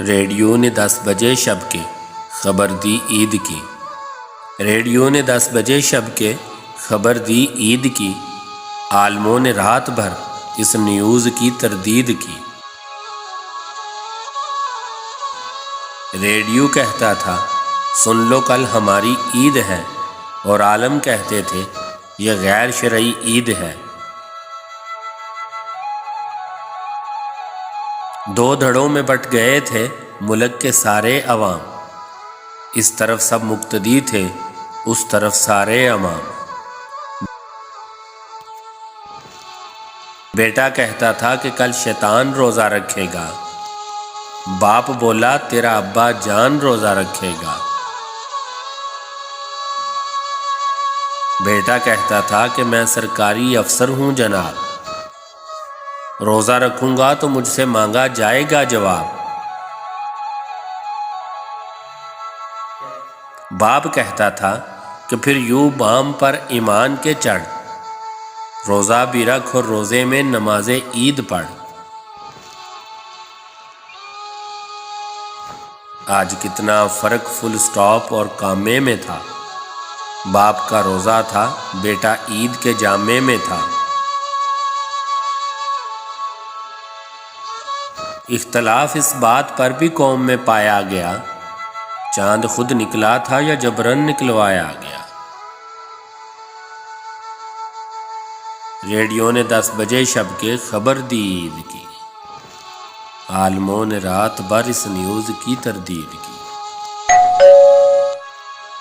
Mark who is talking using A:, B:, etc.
A: Radio نے 10 بجے شب کے خبر دی عید کی۔ ریڈیو نے 10 بجے شب کے خبر دی عید کی، عالموں نے رات بھر اس نیوز کی تردید کی۔ ریڈیو کہتا تھا سن لو کل ہماری عید ہے، اور عالم کہتے تھے یہ غیر شرعی عید ہے۔ دو دھڑوں میں بٹ گئے تھے ملک کے سارے عوام، اس طرف سب مقتدی تھے اس طرف سارے عوام۔ بیٹا کہتا تھا کہ کل شیطان روزہ رکھے گا، باپ بولا تیرا ابا جان روزہ رکھے گا۔ بیٹا کہتا تھا کہ میں سرکاری افسر ہوں جناب، روزہ رکھوں گا تو مجھ سے مانگا جائے گا جواب۔ باپ کہتا تھا کہ پھر یوں بام پر ایمان کے چڑھ، روزہ بھی رکھ اور روزے میں نماز عید پڑھ۔ آج کتنا فرق فل سٹاپ اور کامے میں تھا، باپ کا روزہ تھا بیٹا عید کے جامے میں تھا۔ اختلاف اس بات پر بھی قوم میں پایا گیا، چاند خود نکلا تھا یا جبرن نکلوایا گیا۔ ریڈیو نے 10 بجے شب کے خبر دی عید کی، عالموں نے رات بھر اس نیوز کی تردید کی۔